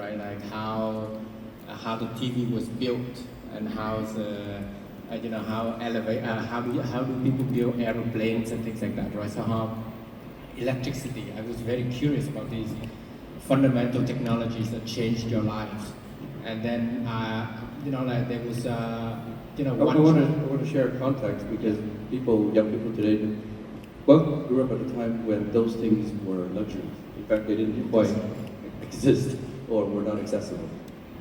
right? Like how the TV was built and how the how do people build aeroplanes and things like that, right? So how electricity. I was very curious about these fundamental technologies that changed your lives. And then like there was I want to share context because young people today, both grew up at a time when those things were luxuries. In fact, they didn't quite exist or were not accessible.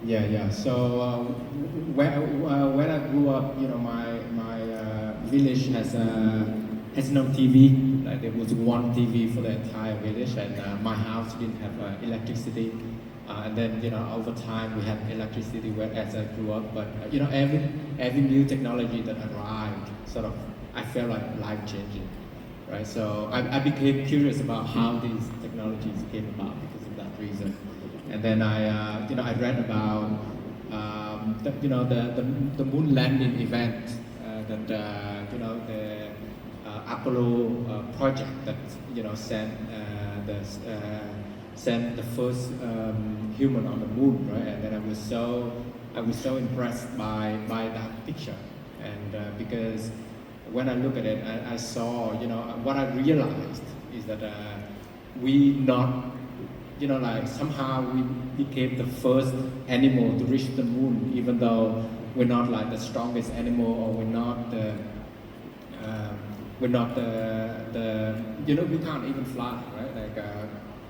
Yeah. So when I grew up, my village has no TV. Like there was one TV for the entire village, and my house didn't have electricity. And then over time we had electricity as I grew up. But every new technology that arrived, sort of, I felt like life changing, right? So I became curious about how these technologies came about because of that reason. And then I read about the moon landing event that the Apollo project that sent the first human on the moon, right? And then I was so impressed by that picture, and because when I look at it, I saw what I realized is that we not like somehow we became the first animal to reach the moon, even though we're not like the strongest animal, or we're not the we can't even fly, right? Like,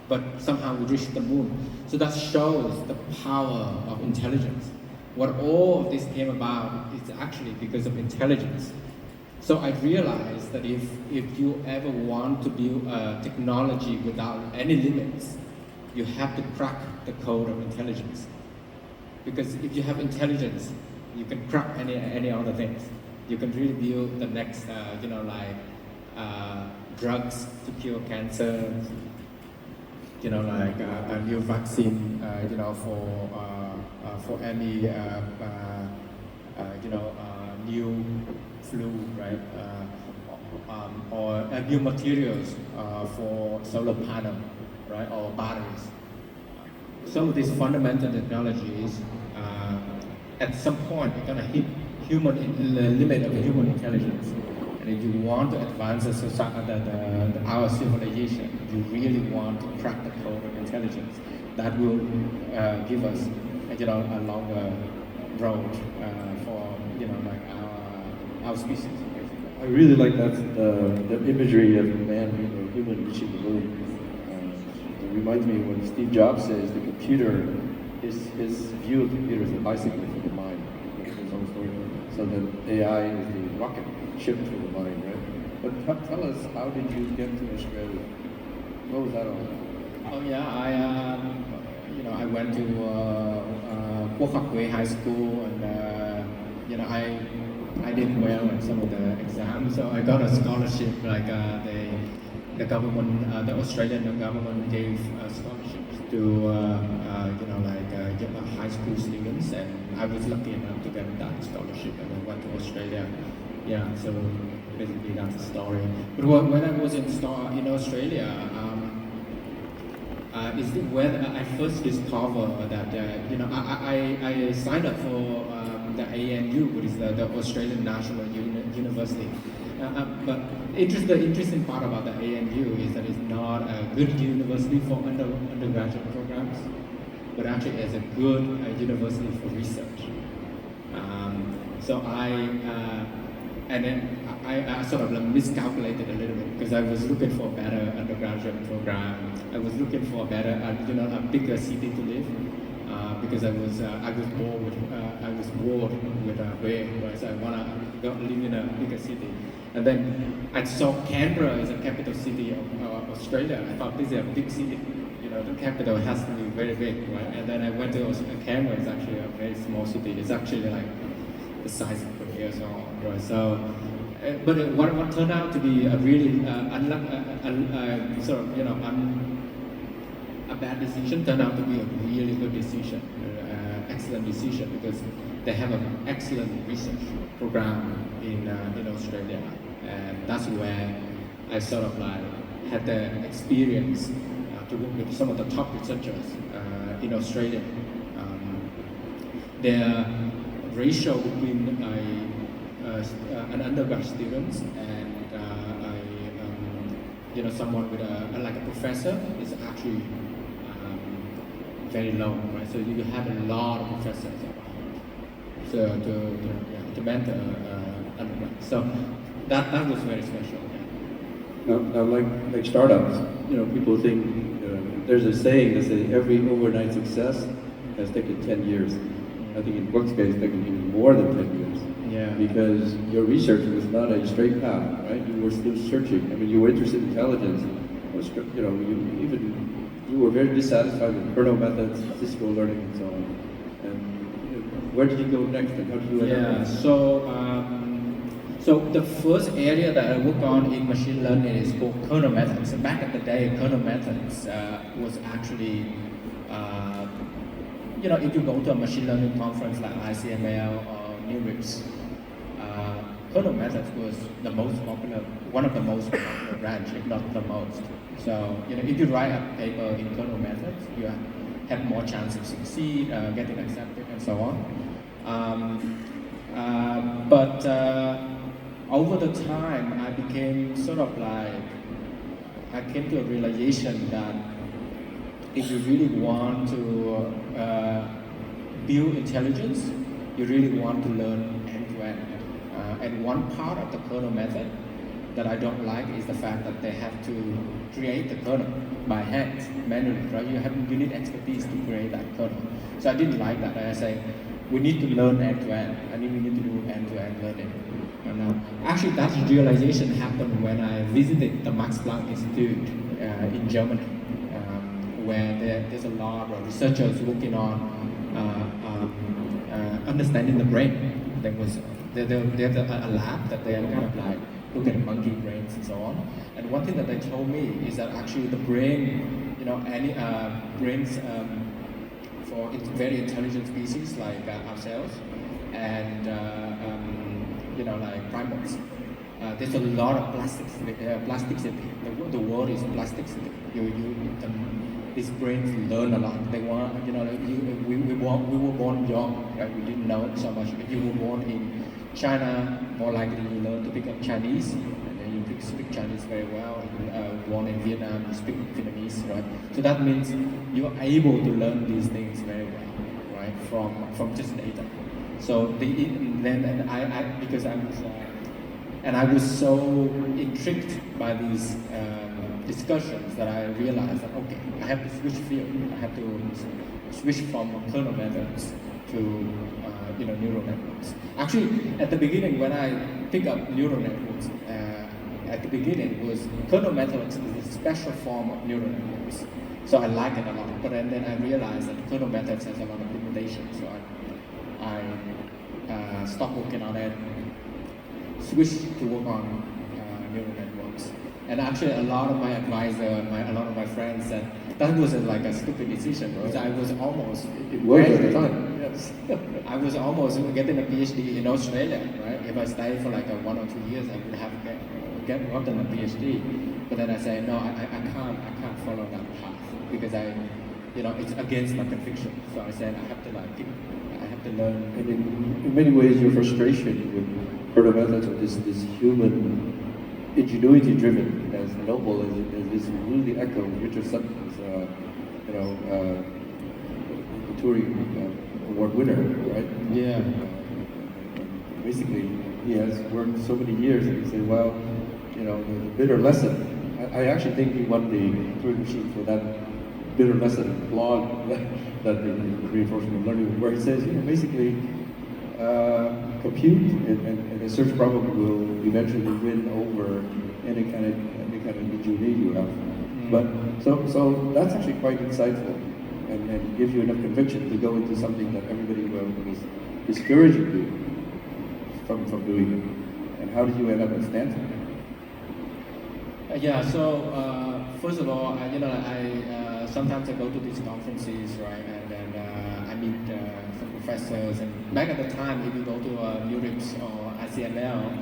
but somehow we reached the moon. So that shows the power of intelligence. What all of this came about is actually because of intelligence. So I realized that if you ever want to build a technology without any limits, you have to crack the code of intelligence. Because if you have intelligence, you can crack any other things. You can really build the next, drugs to cure cancer, like a new vaccine, for any, new flu, right? Or new materials for solar panel, right? Or batteries. Some of these fundamental technologies, at some point, are gonna hit the limit of human intelligence. And if you want to advance our civilization, you really want to crack the code of intelligence. That will give us, a longer road for, like our species. I really like that the imagery of human reaching the moon. It reminds me when Steve Jobs says the computer, his view of the computer is a bicycle for the mind. His own story. So the AI is the rocket ship for the mind, right? But tell us, how did you get to Australia? What was that all about? Oh yeah, I went to Quoc High School, and I did well in some of the exams, so I got a scholarship. Like the government, the Australian government gave scholarships to high school students, and I was lucky enough to get that scholarship, and I went to Australia. Yeah, so basically that's the story. But when I was in Australia, is when I first discovered that I signed up for the ANU, which is the Australian National University. But the interesting part about the ANU is that it's not a good university for undergraduate programs, but actually it's a good university for research. So and then I sort of miscalculated a little bit because I was looking for a better undergraduate program. I was looking for a better, a bigger city to live. Because I was bored with Wales, right? So I wanna go live in a bigger city. And then I saw Canberra as a capital city of Australia. I thought this is a big city. The capital has to be very big, right? And then I went to Canberra. It's actually a very small city. It's actually like the size of Korea, so on, right? So, but what turned out to be a really a bad decision turned out to be a really good decision, excellent decision, because they have an excellent research program in Australia, and that's where I sort of like had the experience to work with some of the top researchers in Australia. Their ratio between an undergrad student and someone with like a professor is actually very low, right? So you have a lot of professors around to mentor undergrad. So that was very special. Now like startups, people think there's a saying that says every overnight success has taken 10 years. I think in Quoc's case, it's taken even more than 10 years. Yeah. Because your research was not a straight path, right? You were still searching. I mean, you were interested in intelligence. You were very dissatisfied with kernel methods, statistical learning, and so on. And where did you go next, and how did you end up? So the first area that I worked on in machine learning is called kernel methods. Back in the day, kernel methods was actually, if you go to a machine learning conference like ICML or NeurIPS, kernel methods was the most popular, one of the most popular branch, if not the most. So, if you write a paper in kernel methods, you have more chance of succeed, getting accepted, and so on. But over the time, I became sort of like, I came to a realization that if you really want to build intelligence, you really want to learn end-to-end. And one part of the kernel method that I don't like is the fact that they have to create the kernel by hand, manually, right? You need expertise to create that kernel. So I didn't like that. I said, we need to learn end-to-end. We need to do end-to-end learning. And actually, that realization happened when I visited the Max Planck Institute in Germany, where there's a lot of researchers working on understanding the brain. They have a lab that they are kind of like look at monkey brains and so on. And one thing that they told me is that actually the brain, any brains for very intelligent species like ourselves and like primates, there's a lot of plasticity. The word is plasticity. These brains learn a lot. They want, we were born young, right? We didn't know so much. If you were born in China, more likely you learn to pick up Chinese, and then you speak Chinese very well. Born in Vietnam, you speak Vietnamese, right? So that means you're able to learn these things very well, right? From just data. So I was so intrigued by these discussions that I realized that okay, I have to switch field. I have to switch from kernel methods to neural networks. Actually, at the beginning, when I picked up neural networks, at the beginning was kernel methods is a special form of neural networks. So I like it a lot. But then I realized that kernel methods has a lot of limitations. So I stopped working on it, switched to work on neural networks. And actually, a lot of my advisor, a lot of my friends said that was like a stupid decision because I was almost. It was at the time. Yes. I was almost getting a PhD in Australia, right? If I stayed for like 1 or 2 years, I would have gotten a PhD. But then I said, no, I can't follow that path because it's against my conviction. So I said, I have to learn. And in many ways, your frustration with kernel methods or this human ingenuity-driven, as noble as this really echoes Richard Sutton's, the Turing Award winner, right? Yeah. Basically, he has worked so many years, and he said, well, the bitter lesson. I actually think he won the Turing machine for that bitter lesson blog that in reinforcement learning, where he says, basically. Compute and a search problem will eventually win over any kind of ingenuity you have. But so that's actually quite insightful and gives you enough conviction to go into something that everybody was discouraging you from doing it. And how did you end up at Stanford? First of all, I sometimes I go to these conferences, right, and then I meet some professors. And back at the time, if you go to NeurIPS or ICML,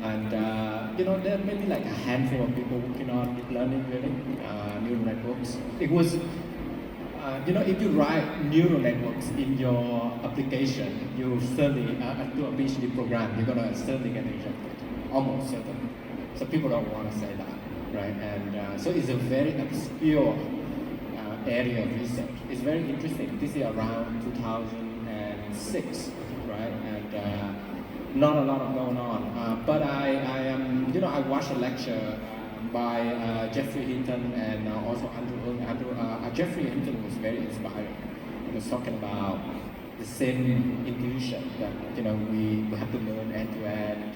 and there may be like a handful of people working on deep learning, really, neural networks. It was if you write neural networks in your application, you certainly, do a PhD program, you're gonna certainly get rejected, almost certain. So people don't want to say that, right? And so it's a very obscure area of research. It's very interesting. This is around 2006, right? And not a lot of going on. But I watched a lecture by Jeffrey Hinton and also Andrew Ng. Jeffrey Hinton was very inspiring. He was talking about the same intuition that we have to learn end to end.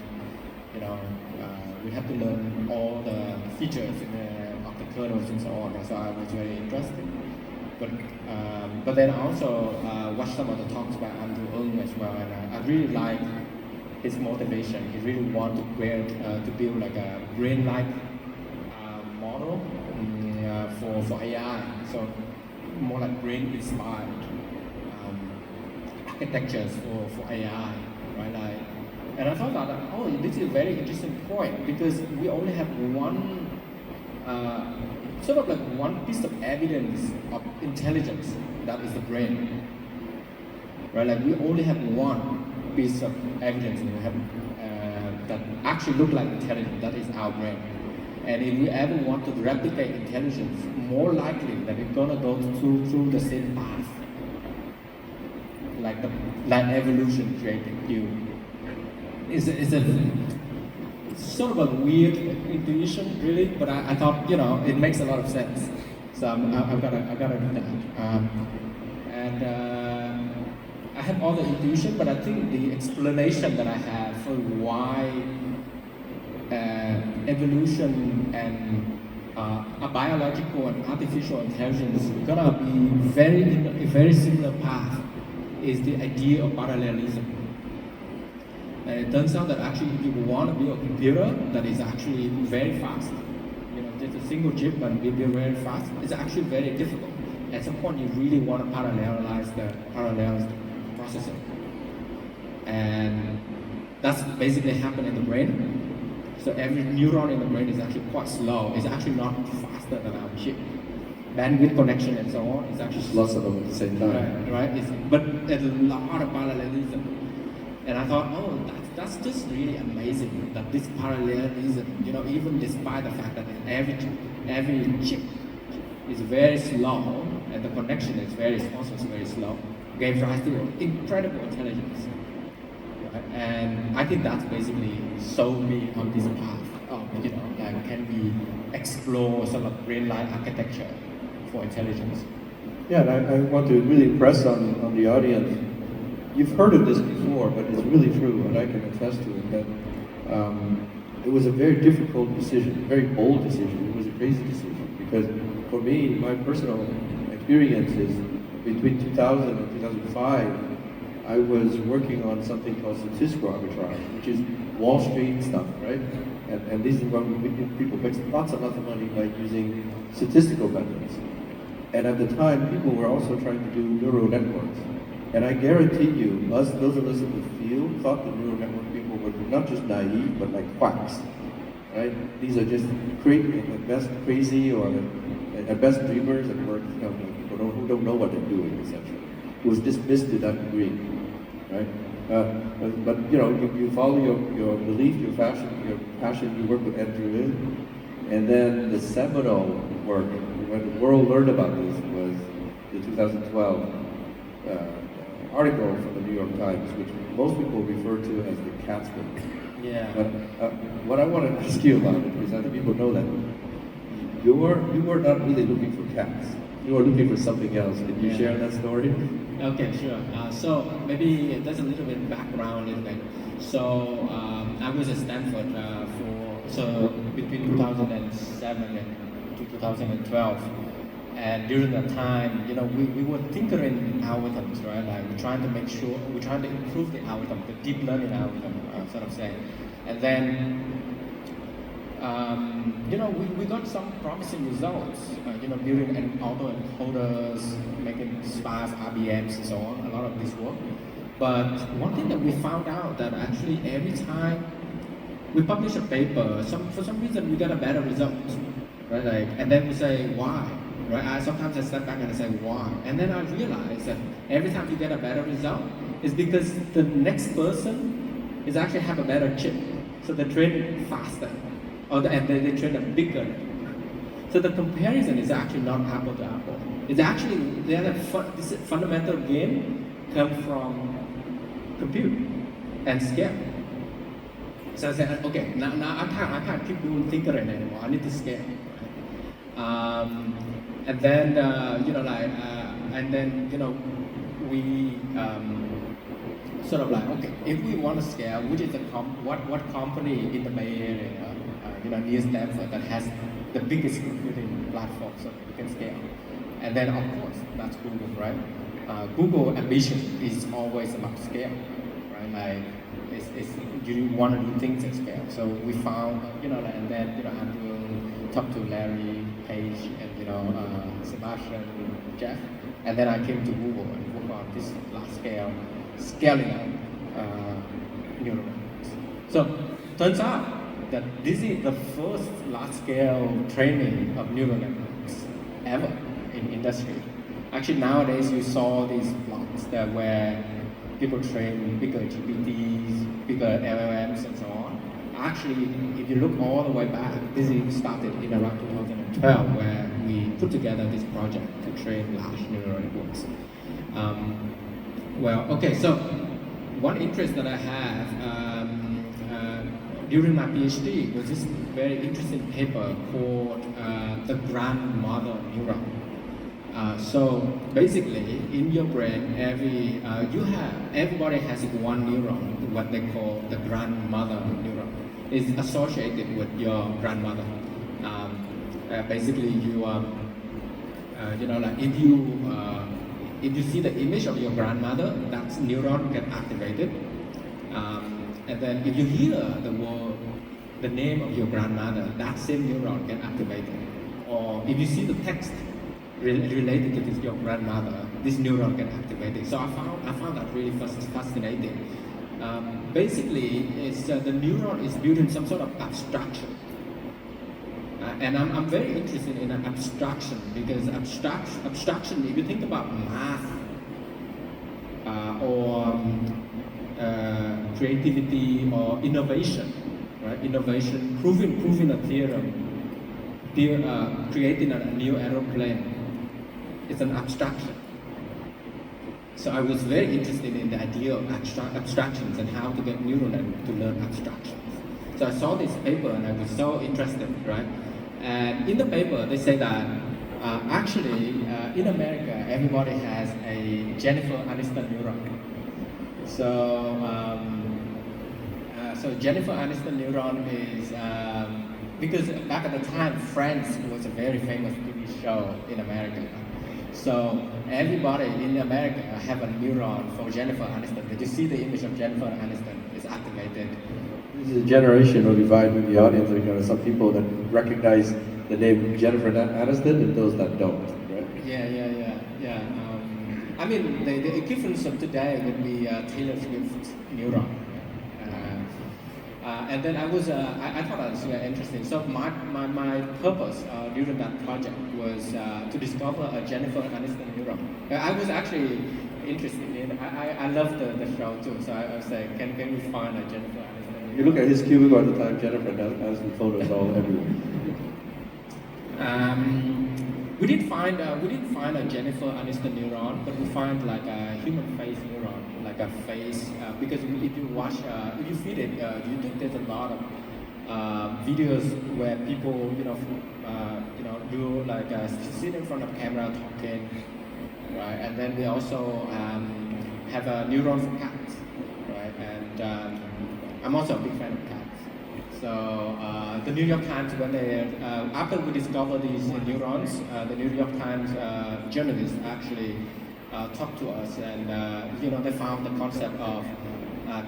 We have to learn all the features of the kernels and so on. So I was very interested. But then I also watched some of the talks by Andrew Ng as well, and I really like his motivation. He really wanted to build like a brain-like model for AI. So more like brain-inspired architectures for AI, right? And I thought that, this is a very interesting point, because we only have one, sort of like one piece of evidence of intelligence, that is the brain, right? Like we only have one piece of evidence we have, that actually look like intelligence, that is our brain. And if we ever want to replicate intelligence, more likely that we're gonna go through the same path, like evolution created you. It's sort of a weird intuition, really, but I thought it makes a lot of sense. So I've got to do that. I have all the intuition, but I think the explanation that I have for why evolution and a biological and artificial intelligence is gonna be in a very similar path is the idea of parallelism. And it turns out that actually if you want to build a computer that is actually very fast, just a single chip and be very fast, it's actually very difficult. At some point you really want to parallelize the processor. And that's basically happening in the brain. So every neuron in the brain is actually quite slow. It's actually not faster than our chip. Bandwidth connection and so on is actually lots of them at the same time. Right. But there's a lot of parallelism. And I thought, that's just really amazing that this parallelism, even despite the fact that every chip is very slow and the connection is very slow, gave rise to incredible intelligence. Right? And I think that's basically sold me on this path of, can we explore sort of brain-like architecture for intelligence? Yeah, and I want to really impress on the audience. You've heard of this before, but it's really true, and I can attest to it, that it was a very difficult decision, a very bold decision. It was a crazy decision, because for me, my personal experience is between 2000 and 2005, I was working on something called statistical arbitrage, which is Wall Street stuff, right? And this is when people make lots of money by using statistical methods. And at the time, people were also trying to do neural networks. And I guarantee you, those of us in the field thought the neural network people were not just naive, but like quacks, right? These are just at best crazy, or at best dreamers, and were people who don't know what they're doing, essentially. It was dismissed to that degree, right? But you follow your belief, your passion. You work with Andrew Ng, and then the seminal work when the world learned about this was the 2012 article from the New York Times, which most people refer to as the cat's book. Yeah. But what I want to ask you about it, because I think people know that you were not really looking for cats. You were looking for something else. Can you share that story? Okay, sure. So maybe there's a little bit of background, a little bit. So I was at Stanford between 2007 and 2012. And during that time, we were tinkering algorithms, right? Like we're trying to improve the algorithm, the deep learning algorithm, sort of saying. And then, we got some promising results, building an autoencoders, making sparse RBMs and so on, a lot of this work. But one thing that we found out that actually every time we publish a paper, for some reason we get a better result, right? Like, and then we say, why? right? Sometimes I step back and I say, why? And then I realize that every time you get a better result, it's because the next person is actually have a better chip. So they train faster, and they train a bigger network. So the comparison is actually not apple to apple. It's actually, this fundamental game comes from compute and scale. So I said, okay, now I can't keep doing tinkering anymore. I need to scale. And then we sort of like, okay, if we want to scale, which is what company in the Bay Area, near Stanford that has the biggest computing platform so we can scale? And then of course that's Google, right? Google ambition is always about scale, right? Like you want to do things at scale. So we found, and then Andrew talked to Larry, Page, and Sebastian, Jeff, and then I came to Google and worked on this large scale scaling up neural networks. So turns out that this is the first large scale training of neural networks ever in industry. Actually nowadays you saw these blogs that where people train bigger GPTs, bigger LLMs and so on. Actually, if you look all the way back, this started in around 2012 where we put together this project to train large neural networks. So one interest that I have during my PhD was this very interesting paper called the grandmother neuron. So basically, in your brain, everybody has one neuron, what they call the grandmother neuron. It's associated with your grandmother. Basically, if you see the image of your grandmother, that neuron get activated. And then if you hear the name of your grandmother, that same neuron get activated. Or if you see the text related to your grandmother, this neuron get activated. So I found that really fascinating. Basically, the neuron is built in some sort of abstraction. And I'm very interested in abstraction because abstraction, if you think about math or creativity or innovation, right? Innovation, proving a theorem, creating a new aeroplane, it's an abstraction. So I was very interested in the idea of abstractions and how to get neural networks to learn abstractions. So I saw this paper and I was so interested, right? And in the paper, they say that in America, everybody has a Jennifer Aniston neuron. So Jennifer Aniston neuron is because back at the time, Friends was a very famous TV show in America. So everybody in America have a neuron for Jennifer Aniston. Did you see the image of Jennifer Aniston? It's activated. This is a generational divide with the audience. There are some people that recognize the name Jennifer Aniston and those that don't, right? Yeah. I mean, the equivalent of today would be Taylor Swift neuron. And then I thought that was interesting. So my purpose during that project was to discover a Jennifer Aniston neuron. I was actually interested in. I love the show too. So I was like, can we find a Jennifer Aniston neuron? You look at his cubicle at the time, Jennifer Aniston photos all everywhere. We didn't find a Jennifer Aniston neuron, but we find like a human face neuron, like a face. Because if you feed it YouTube, there's a lot of videos where people do like sit in front of camera talking, right? And then they also have a neuron for cats, right? And I'm also a big fan of cats. So the New York Times, when they after we discovered these neurons, the New York Times journalists actually talked to us, and they found the concept of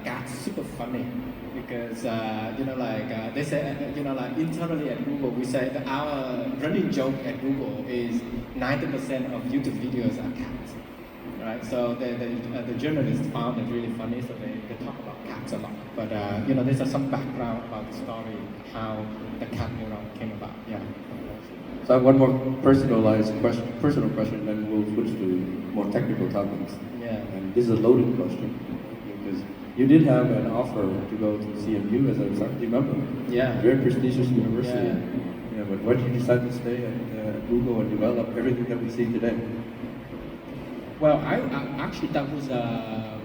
cats super funny because they say internally at Google we say that our running joke at Google is 90% of YouTube videos are cats, right? So the journalists found it really funny, so they talk about cats a lot. But you know, there's some background about the story, how the cat neuron came about. Yeah. So I have one more personal question, then we'll switch to more technical topics. Yeah. And this is a loaded question because you did have an offer to go to CMU, as I remember. Yeah. Very prestigious university. Yeah. Yeah, but why did you decide to stay at Google and develop everything that we see today? Well, I actually that was a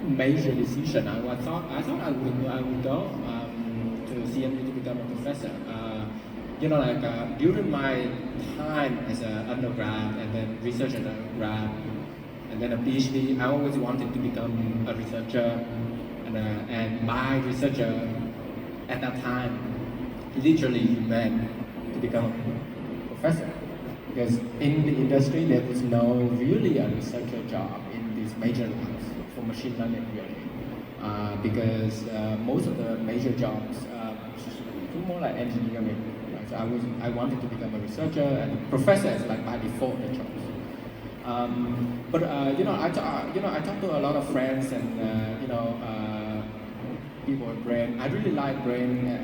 major decision. I thought I would go to CMU to become a professor. You know, like during my time as an undergrad and then research undergrad and then a PhD, I always wanted to become a researcher, and my researcher at that time literally meant to become a professor. Because in the industry, there was no really a researcher job in these major labs for machine learning, really. Because most of the major jobs were more like engineering. Right? So I wanted to become a researcher, and professor is like by default the choice. But you know, I talked to a lot of friends and you know, people at Brain. I really like Brain.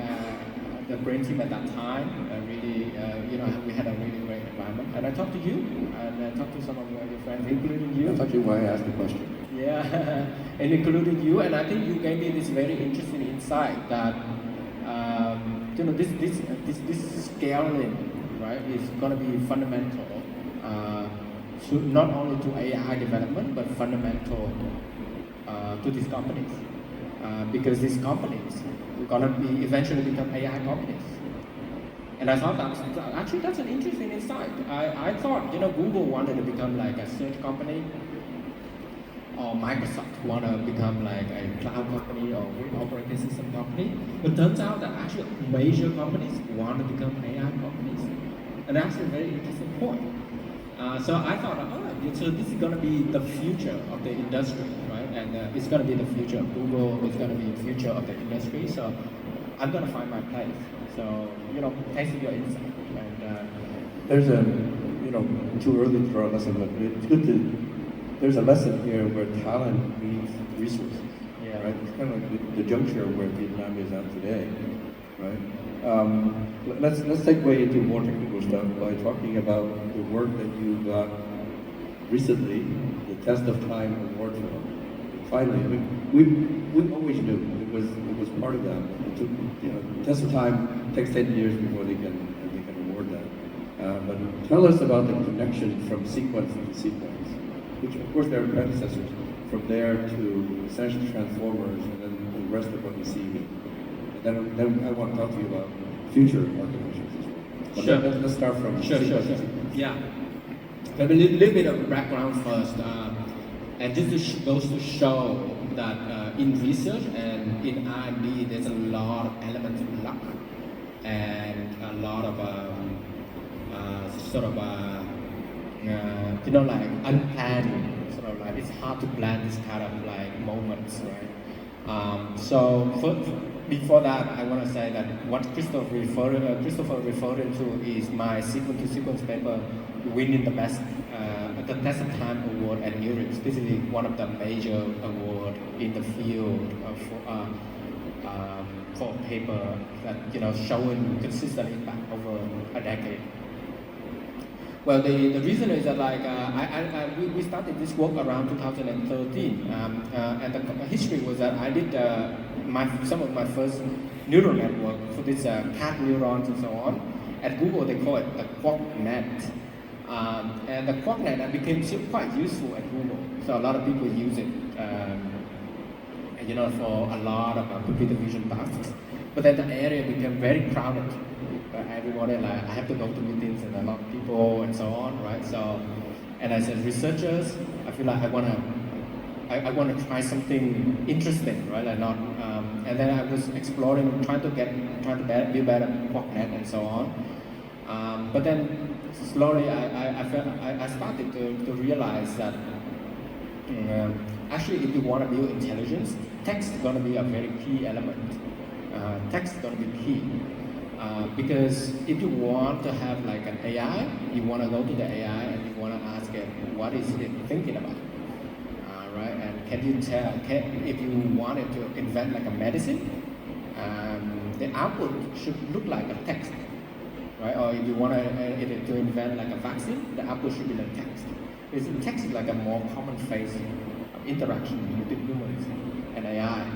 The Brain team at that time, really, you know, we had a really great environment. And I talked to you, and I talked to some of your friends, including you. That's actually why I asked the question. Yeah, and including you, and I think you gave me this very interesting insight that, you know, this scaling, right, is going to be fundamental, to not only to AI development, but fundamental to these companies, because these companies gonna be eventually become AI companies. And I thought that's an interesting insight. I thought, you know, Google wanted to become like a search company, or Microsoft want to become like a cloud company or operating system company. But turns out that actually major companies want to become AI companies. And that's a very interesting point. So I thought, so this is going to be the future of the industry, right? And it's going to be the future of Google. It's going to be the future of the industry. So I'm going to find my place. So, you know, thanks for your insight. And there's a, you know, too early to draw a lesson, but it's good to. There's a lesson here where talent meets resources. Yeah. Right. It's kind of like the juncture where Vietnam is at today, right? Let's segue into more technical stuff by talking about the work that you got recently, the Test of Time award for. Finally, I mean, we always knew it was part of that. It took, you know, Test of Time takes 10 years before they can award that. But tell us about the connection from sequence to sequence, which of course there are predecessors. From there to essentially transformers, and then the rest of what we see. Then I want to talk to you about future architectures as well. But sure. Let's start from Sure. Yeah. Maybe a little bit of background first. And this goes to show that in research and in R&D, there's a lot of elements of luck and a lot of you know, like unplanned, sort of like it's hard to plan this kind of like moments, right? So before that, I want to say that what Christopher referred to is my sequence-to-sequence paper winning the best, the Test of Time award at Zurich. This is one of the major award in the field for a paper that, you know, showing consistent impact over a decade. Well, the reason is that like we started this work around 2013, and the history was that I did some of my first neural network for this cat neurons and so on. At Google, they call it the Quoc net, and the Quoc net became quite useful at Google. So a lot of people use it, you know, for a lot of computer vision tasks. But then the area became very crowded. Everybody, like, I have to go to meetings and a lot of people and so on, right? So, and as researchers, I feel like I want to try something interesting, right? Like not, and then I was exploring, trying to be better at QuocNet and so on. But then slowly, I started to realize that actually, if you want to build intelligence, text is going to be a very key element. Text is going to be key. Because if you want to have like an AI, you want to go to the AI and you want to ask it, what is it thinking about? can you tell, if you wanted to invent like a medicine, the output should look like a text, right? Or if you want to invent like a vaccine, the output should be the text. Because the text is like a more common phase of interaction between humans and AI.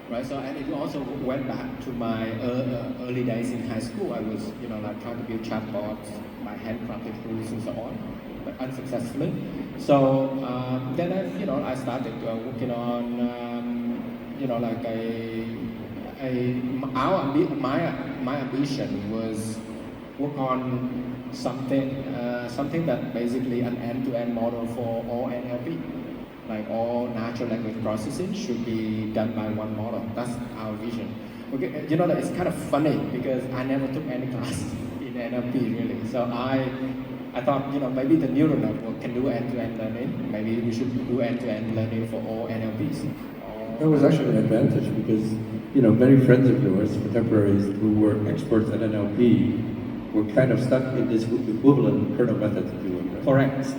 Right, so and it also went back to my early days in high school. I was, like trying to build chatbots by handcrafted tools and so on, but unsuccessfully. So then I started working on, like my ambition was work on something that basically an end-to-end model for all NLP. Like all natural language processing should be done by one model. That's our vision. Okay, that it's kind of funny because I never took any class in NLP really. So I thought, maybe the neural network can do end-to-end learning. Maybe we should do end-to-end learning for all NLPs. That was actually an advantage because, many friends of yours, contemporaries who were experts at NLP, were kind of stuck in this equivalent kernel method to do it. Right? Correct.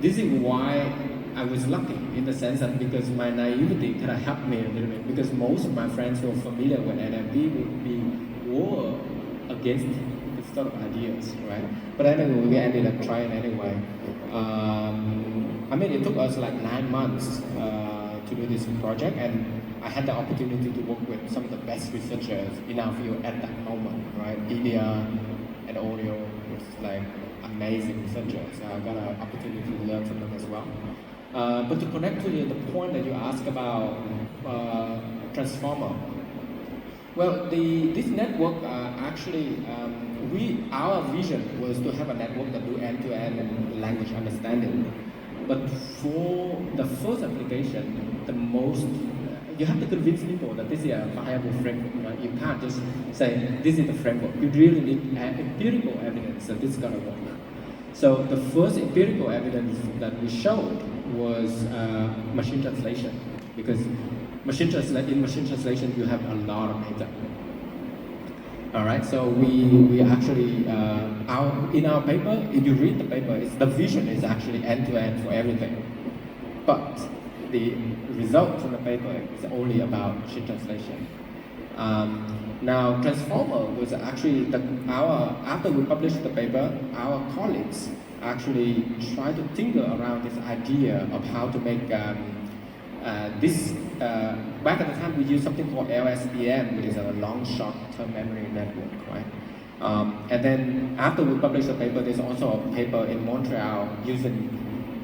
This is why I was lucky in the sense that because my naivety kind of helped me a little bit, because most of my friends who are familiar with NLP would be war against this sort of ideas, right? But anyway, we ended up trying anyway. It took us like 9 months to do this project, and I had the opportunity to work with some of the best researchers in our field at that moment, right? India and Oreo, which is like amazing researchers. I got an opportunity to learn from them as well. But to connect to the point that you asked about transformer, well, this network actually, our vision was to have a network that do end-to-end language understanding. But for the first application, you have to convince people that this is a viable framework. Right? You can't just say this is the framework. You really need empirical evidence that this is gonna work. So the first empirical evidence that we showed was machine translation, because in machine translation you have a lot of data. All right, so we actually in our paper, if you read the paper, the vision is actually end-to-end for everything, but the result from the paper is only about machine translation. Now, transformer was actually after we published the paper, our colleagues actually tried to tinker around this idea of how to make this. Back at the time, we used something called LSTM, which is a long short-term memory network, right? And then after we published the paper, there's also a paper in Montreal using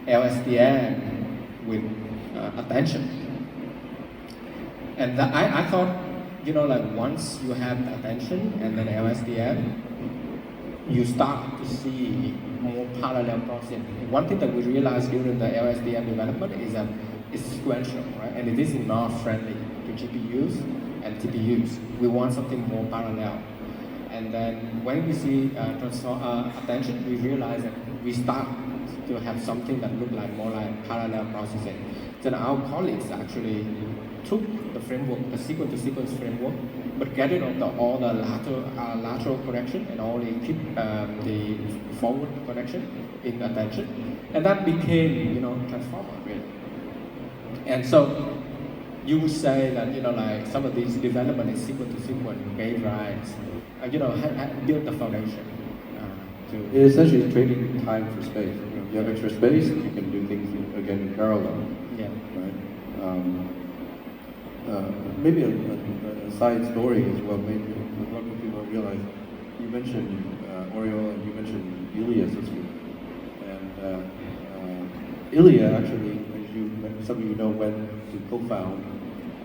LSTM with attention. And I thought, once you have attention and then LSTM, you start to see more parallel processing. One thing that we realized during the LSTM development is that it's sequential, right? And it is not friendly to GPUs and TPUs. We want something more parallel. And then when we see attention, we realize that we start to have something that look like more like parallel processing. Then our colleagues actually took the framework, the sequence-to-sequence framework, but get rid of all the lateral connection and only keep the forward connection in attention, and that became, transformer really. And so you would say that, like some of these development is sequence-to-sequence gave rise, built the foundation. It essentially is trading time for space. If you have extra space, you can do things again in parallel. Yeah. Right. Maybe a side story as well. Maybe a lot of people don't realize. You mentioned Oreo and you mentioned Ilya System, and Ilya actually, as some of you know, went to co-found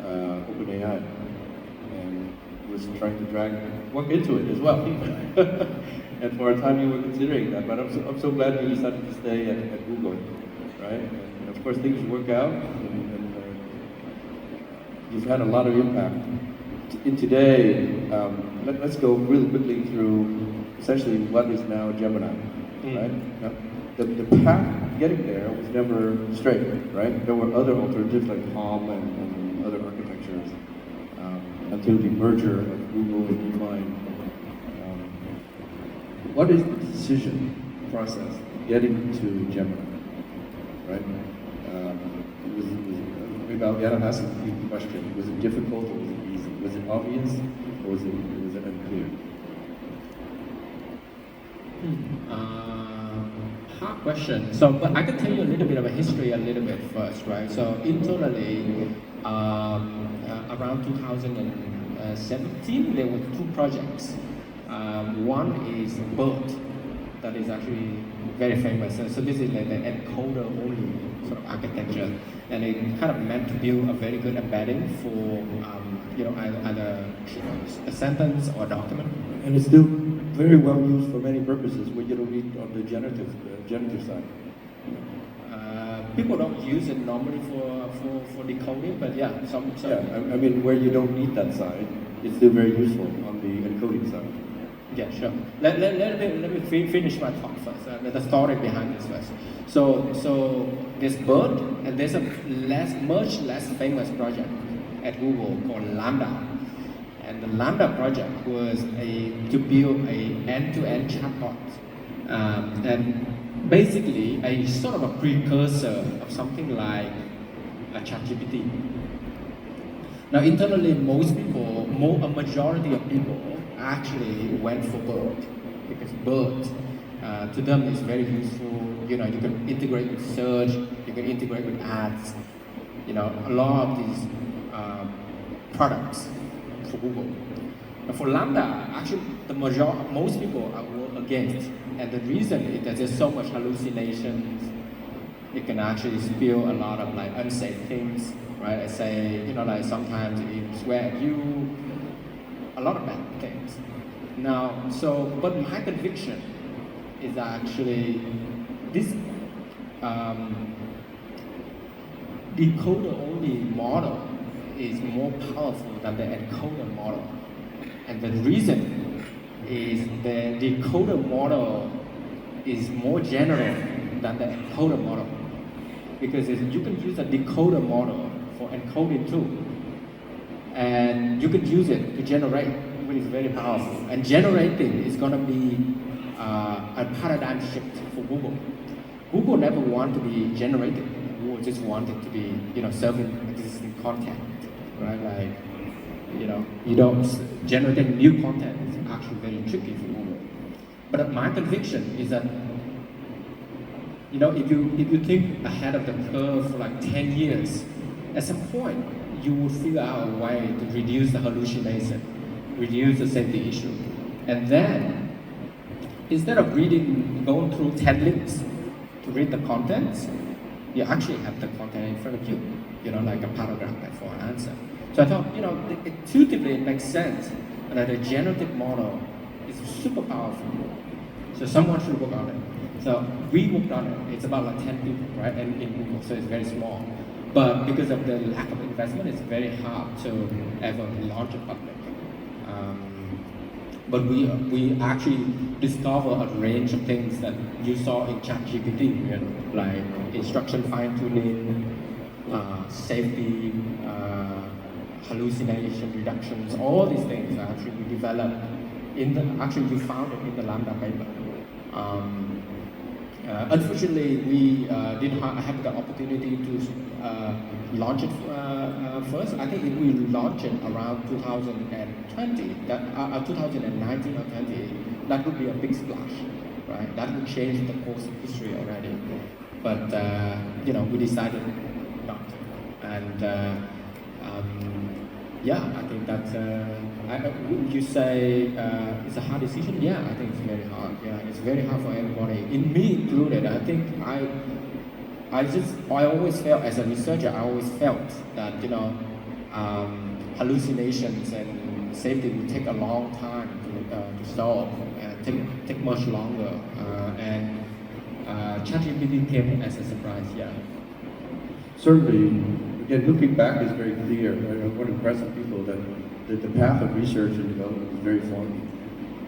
OpenAI and was trying to drag Quoc into it as well. And for a time you were considering that, but I'm so glad you decided to stay at Google, right? And of course things work out, and you've had a lot of impact. In today, let's go really quickly through essentially what is now Gemini, right? Now, the path getting there was never straight, right? There were other alternatives like Palm and other architectures until the merger of Google and DeepMind. What is the decision process getting to Gemini, right? It was about, yeah, I'm asking you the question. Was it difficult or was it easy? Was it obvious or was it unclear? Hard question. So, but I can tell you a little bit of a history a little bit first, right? So internally, around 2017, there were two projects. One is BERT, that is actually very famous. So this is like the encoder only sort of architecture, and it kind of meant to build a very good embedding for either a sentence or a document. And it's still very well used for many purposes when you don't need on the generative side. People don't use it normally for decoding, but yeah, some. Yeah, I mean where you don't need that side, it's still very useful on the encoding side. Yeah, sure. Let me finish my talk first. The story behind this first. So there's BERT, and there's a much less famous project at Google called Lambda. And the Lambda project was to build a end-to-end chatbot, and basically a sort of a precursor of something like a ChatGPT. Now internally, a majority of people actually went for BERT because BERT to them is very useful. You can integrate with search, you can integrate with ads. A lot of these products for Google. But for Lambda, actually, most people were against, and the reason is that there's so much hallucinations. It can actually spill a lot of like unsafe things, right? I say, like sometimes it swear at you, a lot of bad things. Now, but my conviction is actually this decoder-only model is more powerful than the encoder model. And the reason is the decoder model is more general than the encoder model. Because you can use a decoder model for encoding too. And you can use it to generate, which is very powerful. And generating is going to be a paradigm shift for Google. Google never wanted to be generated. Google just wanted to be, serving existing content, right? Like, you don't generating new content is actually very tricky for Google. But my conviction is that, if you think ahead of the curve for like 10 years, at some point you will figure out a way to reduce the hallucination, reduce the safety issue, and then instead of going through 10 links to read the contents, you actually have the content in front of you, like a paragraph for an answer. So I thought, intuitively it makes sense that a generative model is super powerful. So someone should work on it. So we worked on it. It's about like 10 people, right? And in Google, so it's very small. But because of the lack of investment, it's very hard to ever launch it public. But we actually discover a range of things that you saw in ChatGPT, like instruction fine-tuning, safety, hallucination reductions, all these things actually we developed you found it in the Lambda paper. Unfortunately, we didn't have the opportunity to launch it first. I think if we launch it around 2020, 2019 or 20, that would be a big splash, right? That would change the course of history already. But we decided not to. And I think that's. Would you say it's a hard decision? Yeah, I think it's very hard. Yeah, it's very hard for everybody, in me included. I think I always felt as a researcher, I always felt that hallucinations and safety will take a long time to solve, take much longer. And ChatGPT came as a surprise. Yeah. Certainly, again, looking back is very clear. I want to impress on people that the path of research and development is very formative.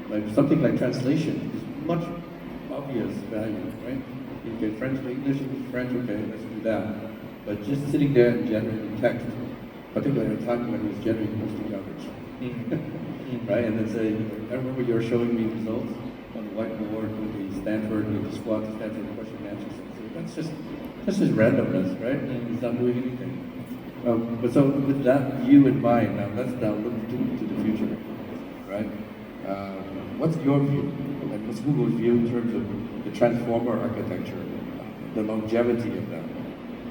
Like something like translation is much obvious value, right? You get French to English, French, okay, let's do that. But just sitting there and generating text, particularly at a time when it was generating mostly garbage, right? And then say, I remember you were showing me results on the whiteboard with the Stanford question and answer. So that's just randomness, right? It's not doing anything. But so with that view in mind, now let's now look to the future, right? What's your view, and what's Google's view in terms of the transformer architecture, the longevity of that,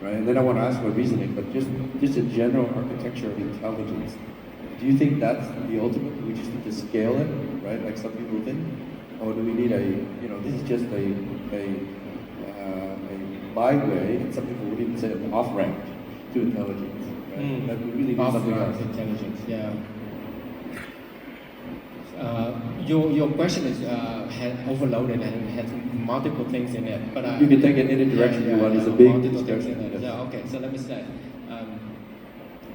right? And then I want to ask about reasoning, but just a general architecture of intelligence. Do you think that's the ultimate? We just need to scale it, right? Like some people think, or do we need this is just a byway, and some people would even say an off ramp to intelligence, right? That we really need something else. Intelligence, yeah. Your question is overloaded and has multiple things in it. But you can take it in any direction you want. It's a big discussion. Yes. Yeah. Okay. So let me say.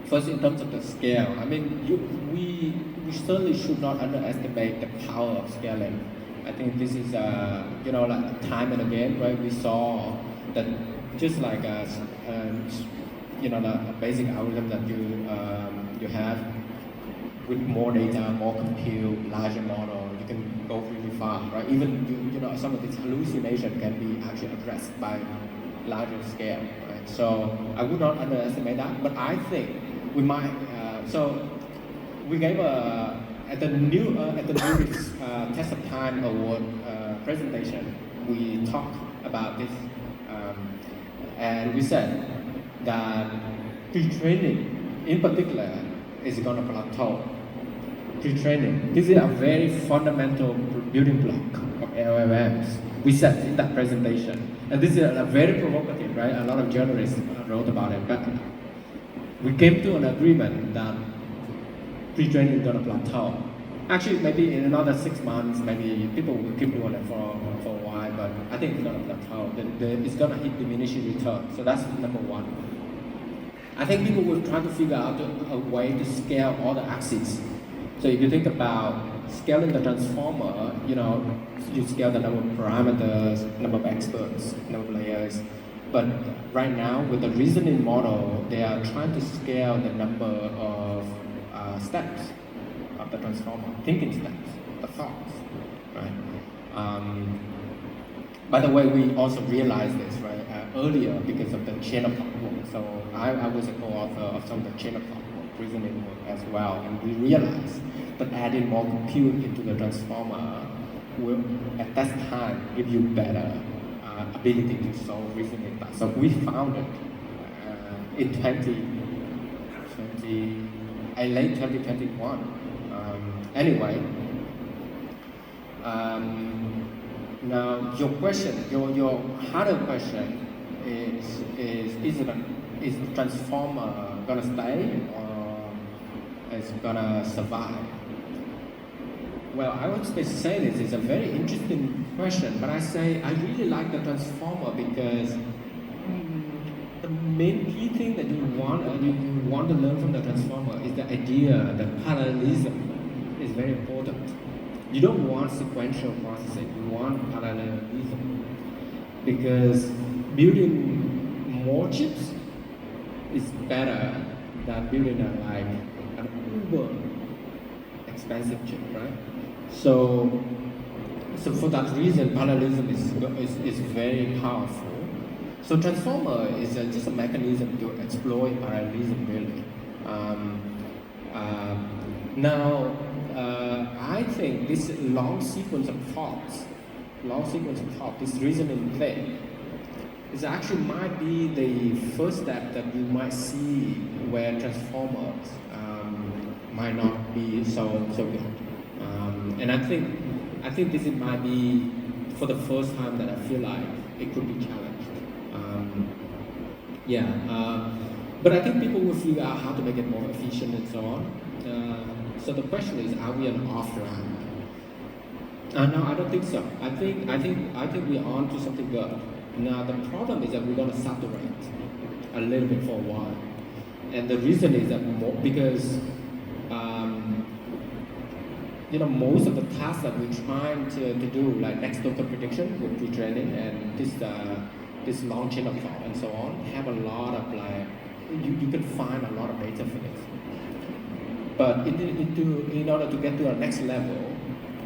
First, in terms of the scale, I mean, we certainly should not underestimate the power of scaling. I think this is, like time and again, right? We saw that just like a basic algorithm that you have with more data, more compute, larger model, you can go really far, right? Even some of this hallucination can be actually addressed by larger scale, right? So I would not underestimate that, but I think we might. So we gave at the new Test of Time Award presentation. We talked about this, and we said that pre-training, in particular, is going to plateau. Pre-training. This is a very fundamental building block of LLMs. We said in that presentation, and this is a very provocative, right? A lot of journalists wrote about it, but we came to an agreement that pre-training is going to plateau. Actually, maybe in another 6 months, maybe people will keep doing it for a while, but I think it's going to plateau. It's going to hit diminishing return. So that's number one. I think people will try to figure out a way to scale all the axes. So if you think about scaling the transformer, you scale the number of parameters, number of experts, number of layers. But right now, with the reasoning model, they are trying to scale the number of steps of the transformer, thinking steps, the thoughts, right? By the way, we also realized this, right, earlier because of the chain of thought work. So I was a co-author of some of the chain of thought work, reasoning work as well, and we realized that adding more compute into the transformer will, at that time, give you better ability to solve reasoning tasks. So we found it in late 2021. Anyway, now your question, your harder question is the transformer gonna stay or is it gonna survive? Well, I would say this is a very interesting question, but I really like the transformer because the main key thing that you want to learn from the transformer is the idea that parallelism is very important. You don't want sequential processing, you want parallelism because building more chips is better than building an uber expensive chip, right? So for that reason, parallelism is very powerful. So transformer is just a mechanism to exploit parallelism, really. Now, I think this long sequence of thoughts, this reasoning thing, is actually might be the first step that you might see where transformers might not be so good. And I think this might be for the first time that I feel like it could be challenged. But I think people will figure out how to make it more efficient and so on. So the question is, are we an off ramp? No, I don't think so. I think we're on to something good. Now the problem is that we're going to saturate a little bit for a while, and the reason is that because most of the tasks that we're trying to do, like next token prediction with pre-training and this long chain of thought and so on, have a lot of you can find a lot of data for this. But in order to get to our next level,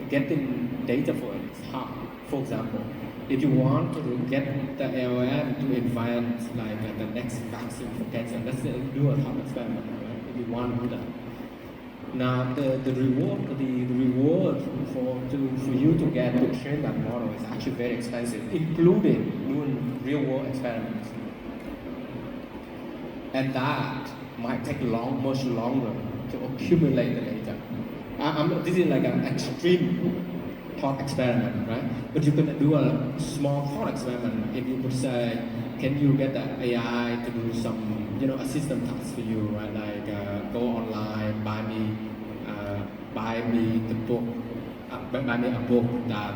getting data for it is hard. For example, if you want to get the LLM to invent like the next vaccine for cancer, let's say do a thought experiment, right? If you want to do that. Now the reward for you to get to train that model is actually very expensive, including doing real world experiments. And that might take much longer to accumulate the data. This is like an extreme thought experiment, right? But you can do a small thought experiment if you could say, can you get the AI to do some, assistant tasks for you, right? Like go online, buy me the book, buy me a book that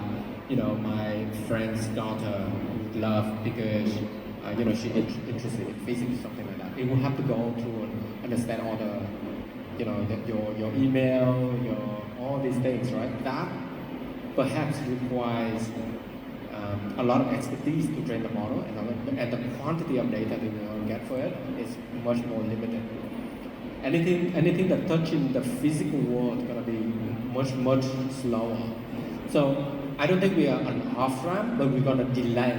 my friend's daughter would love because she's interested in physics, something like that. It will have to go through and understand all the, your email, all these things, right? That perhaps requires a lot of expertise to train the model, and the quantity of data that you get for it is much more limited. Anything that touching the physical world is gonna be much slower. So I don't think we are an off ramp, but we're gonna delay.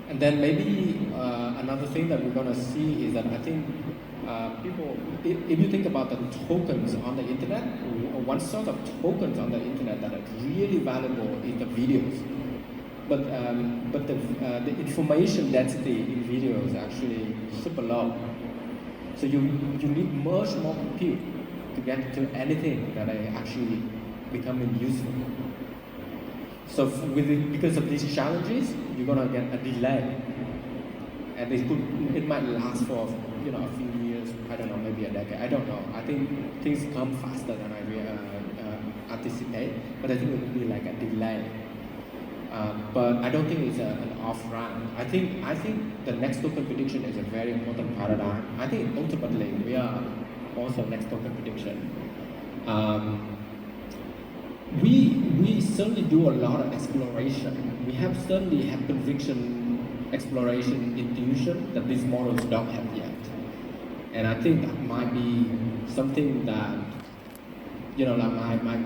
And then maybe another thing that we're gonna see is that I think people, if you think about the tokens on the internet, one sort of tokens on the internet that are really valuable is the videos. But the information density in video is actually super low. So you need much more compute to get to anything that are actually becoming useful. So because of these challenges, you're gonna get a delay, and it might last for a few years. I don't know, maybe a decade. I don't know. I think things come faster than I anticipate, but I think it will be like a delay. But I don't think it's an off ramp. I think the next token prediction is a very important paradigm. I think ultimately we are also next token prediction. We certainly do a lot of exploration. We certainly have conviction, exploration, intuition that these models don't have yet. And I think that might be something that might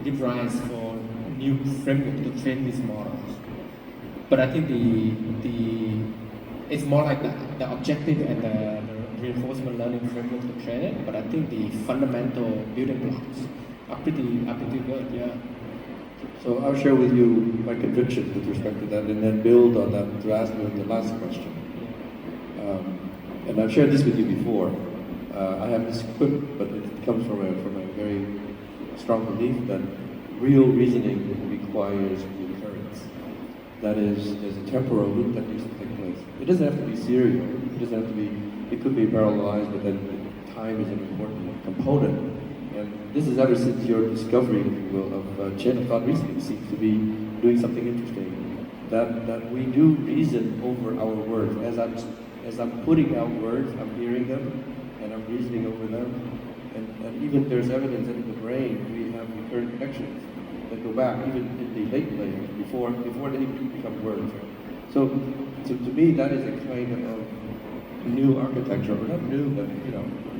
give rise for new framework to train these models. But I think it's more like the objective and the reinforcement learning framework to train it. But I think the fundamental building blocks are pretty good, yeah. So I'll share with you my conviction with respect to that, and then build on that to ask you the last question. And I've shared this with you before. I have this quip, but it comes from a very strong belief that real reasoning requires recurrence. That is, there's a temporal loop that needs to take place. It doesn't have to be serial. It doesn't have to be. It could be parallelized, but then time is an important component. And this is ever since your discovery, if you will, of chain of thought reasoning seems to be doing something interesting. That we do reason over our words. As I'm putting out words, I'm hearing them, and I'm reasoning over them. And even there's evidence that in the brain we have recurrent connections that go back, even in the late layers, before they even become words. Right? So to me, that is a kind of new architecture, or not new, but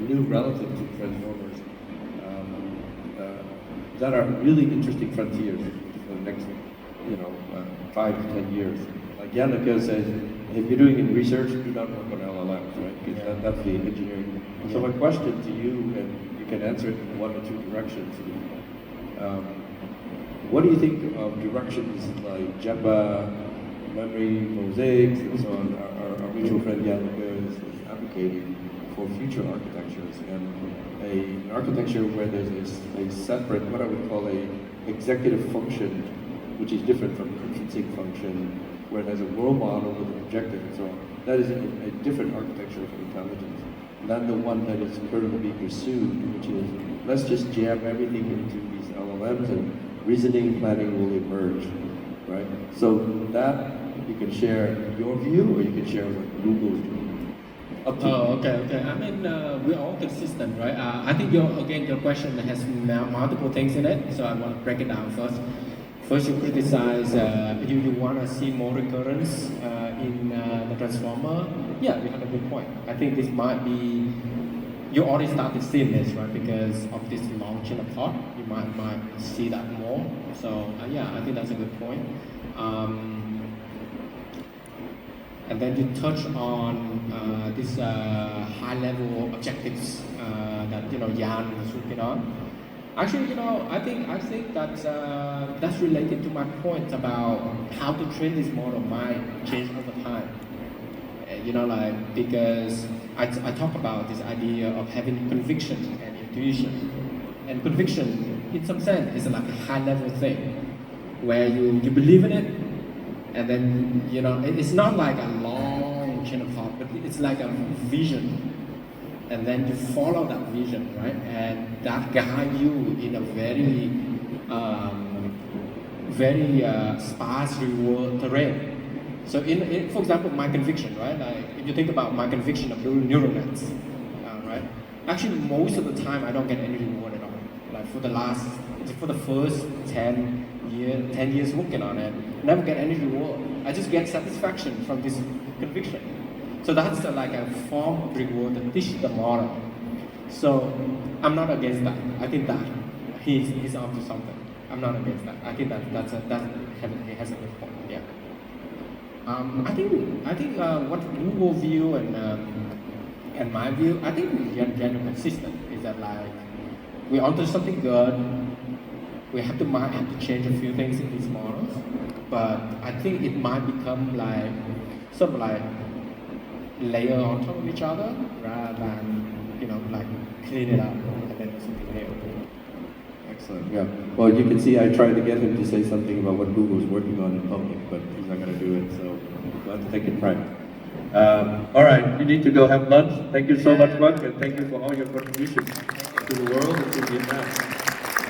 new relative to transformers. That are really interesting frontiers for the next, 5 to 10 years. Like Yannicka says, if you're doing in research, do not work on LLMs, right? Because that's the engineering. So my question to you, and you can answer it in one or two directions. What do you think of directions like JEPA, memory mosaics, and so on? Our mutual friend Yannicka is advocating for future architectures, and an architecture where there's a separate, what I would call a executive function, which is different from intrinsic function, where there's a world model with an objective and so on. That is a different architecture of intelligence than the one that is currently being pursued, which is let's just jam everything into these LLMs and reasoning planning will emerge, right? So that you can share your view, or you can share what Google's doing. Okay. I mean, we're all consistent, right? I think your question has multiple things in it, so I want to break it down first. First, you criticize, you want to see more recurrence in the transformer. Yeah, you have a good point. I think this might be, you already started seeing this, right? Because of this long chain of thought, you might see that more. So yeah, I think that's a good point. And then you touch on these high-level objectives that Jan was working on. Actually, I think that that's related to my point about how to train this model might change over time. Because I talk about this idea of having conviction and intuition, and conviction, in some sense, is like a high-level thing where you believe in it, and then it's not like a long chain of thought, but it's like a vision. And then you follow that vision, right? And that guides you in a very, sparse reward terrain. So, for example, my conviction, right? Like if you think about my conviction of doing neural nets, right? Actually, most of the time I don't get any reward at all. Like for the first 10 years working on it, never get any reward. I just get satisfaction from this conviction. So that's like a form of reward that teaches the model. So I'm not against that. I think that he's onto something. I'm not against that. I think that he has a good point. Yeah. I think what Google view and my view, I think we are generally consistent. Is that like we onto something good. We might have to change a few things in these models, but I think it might become like sort of like layer on top of each other rather than like clean it up and then do something new. Excellent. Yeah. Well, you can see I tried to get him to say something about what Google's working on in public, but he's not going to do it. So we'll have to take it private. All right. You need to go have lunch. Thank you so much, Quoc, and thank you for all your contributions to the world and to Vietnam.